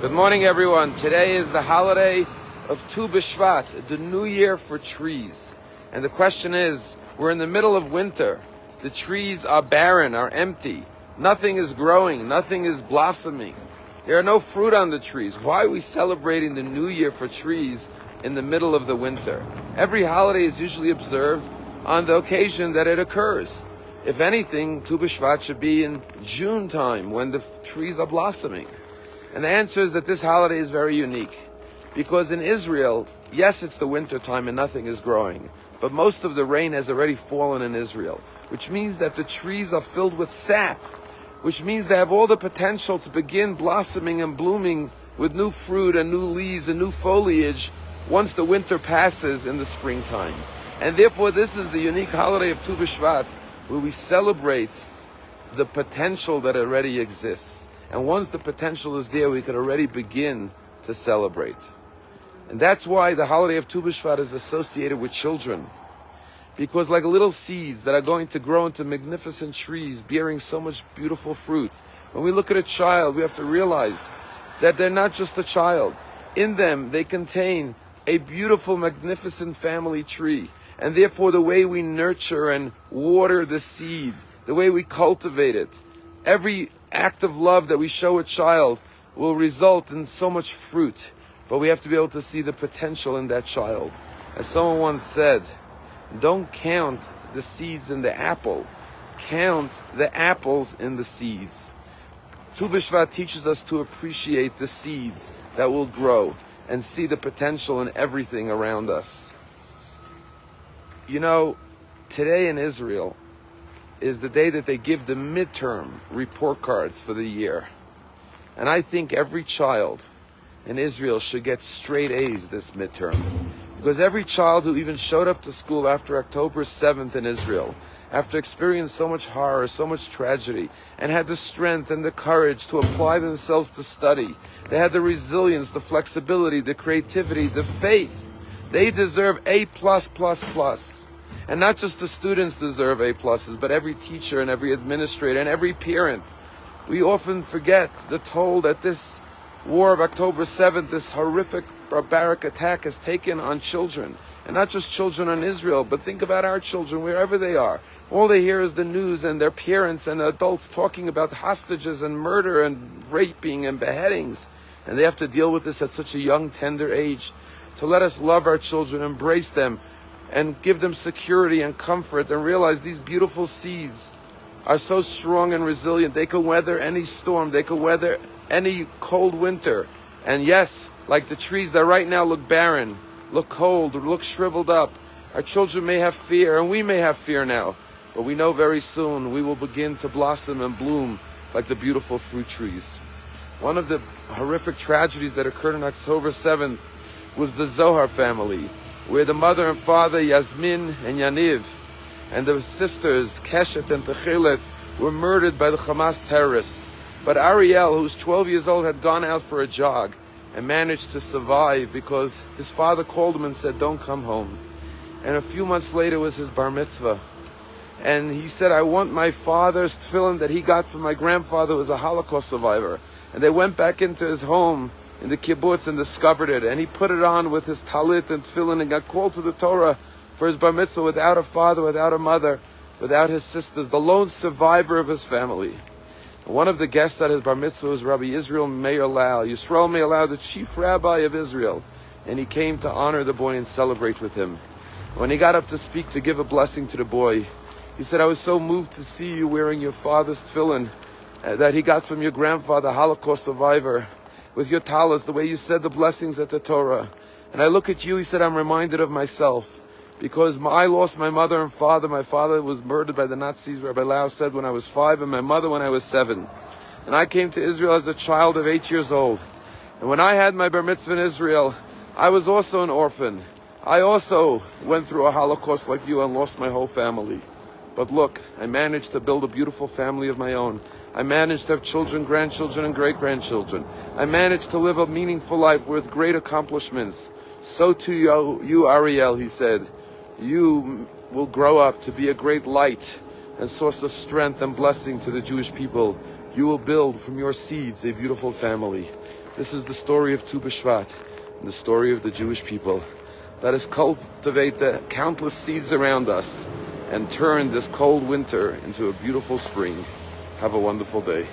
Good morning, everyone. Today is the holiday of Tu B'Shvat, the new year for trees. And the question is, we're in the middle of winter. The trees are barren, are empty. Nothing is growing, nothing is blossoming. There are no fruit on the trees. Why are we celebrating the new year for trees in the middle of the winter? Every holiday is usually observed on the occasion that it occurs. If anything, Tu B'Shvat should be in June time when the trees are blossoming. And the answer is that this holiday is very unique. Because in Israel, yes, it's the winter time and nothing is growing. But most of the rain has already fallen in Israel. Which means that the trees are filled with sap. Which means they have all the potential to begin blossoming and blooming with new fruit and new leaves and new foliage once the winter passes in the springtime. And therefore this is the unique holiday of Tu B'Shvat, where we celebrate the potential that already exists. And once the potential is there, we could already begin to celebrate. And that's why the holiday of Tu B'Shvat is associated with children. Because like little seeds that are going to grow into magnificent trees bearing so much beautiful fruit, when we look at a child, we have to realize that they're not just a child. In them, they contain a beautiful, magnificent family tree. And therefore, the way we nurture and water the seed, the way we cultivate it, every act of love that we show a child will result in so much fruit. But we have to be able to see the potential in that child. As someone once said, don't count the seeds in the apple, count the apples in the seeds. Tu B'Shvat teaches us to appreciate the seeds that will grow and see the potential in everything around us. You know, today in Israel is the day that they give the midterm report cards for the year. And I think every child in Israel should get straight A's this midterm. Because every child who even showed up to school after October 7th in Israel, after experiencing so much horror, so much tragedy, and had the strength and the courage to apply themselves to study, they had the resilience, the flexibility, the creativity, the faith, they deserve A+++. And not just the students deserve A+, but every teacher and every administrator and every parent. We often forget the toll that this war of October 7th, this horrific barbaric attack has taken on children. And not just children in Israel, but think about our children wherever they are. All they hear is the news and their parents and adults talking about hostages and murder and raping and beheadings. And they have to deal with this at such a young, tender age. So let us love our children, embrace them, and give them security and comfort, and realize these beautiful seeds are so strong and resilient. They can weather any storm. They can weather any cold winter. And yes, like the trees that right now look barren, look cold, look shriveled up, our children may have fear, and we may have fear now. But we know very soon we will begin to blossom and bloom like the beautiful fruit trees. One of the horrific tragedies that occurred on October 7th was the Zohar family, where the mother and father, Yasmin and Yaniv, and the sisters, Keshet and Techilet, were murdered by the Hamas terrorists. But Ariel, who was 12 years old, had gone out for a jog and managed to survive because his father called him and said, don't come home. And a few months later was his bar mitzvah. And he said, I want my father's tefillin that he got from my grandfather, who was a Holocaust survivor. And they went back into his home in the kibbutz and discovered it. And he put it on with his talit and tefillin and got called to the Torah for his bar mitzvah without a father, without a mother, without his sisters, the lone survivor of his family. And one of the guests at his bar mitzvah was Rabbi Yisrael Meir Lau, the chief rabbi of Israel. And he came to honor the boy and celebrate with him. When he got up to speak, to give a blessing to the boy, he said, I was so moved to see you wearing your father's tefillin that he got from your grandfather, Holocaust survivor, with your talis, the way you said the blessings at the Torah. And I look at you, he said, I'm reminded of myself. Because I lost my mother and father. My father was murdered by the Nazis, Rabbi Lau said, when I was 5, and my mother when I was 7. And I came to Israel as a child of 8 years old. And when I had my bar mitzvah in Israel, I was also an orphan. I also went through a Holocaust like you and lost my whole family. But look, I managed to build a beautiful family of my own. I managed to have children, grandchildren, and great-grandchildren. I managed to live a meaningful life with great accomplishments. So too you, Ariel, he said. You will grow up to be a great light and source of strength and blessing to the Jewish people. You will build from your seeds a beautiful family. This is the story of Tu B'Shvat, and the story of the Jewish people. Let us cultivate the countless seeds around us and turn this cold winter into a beautiful spring. Have a wonderful day.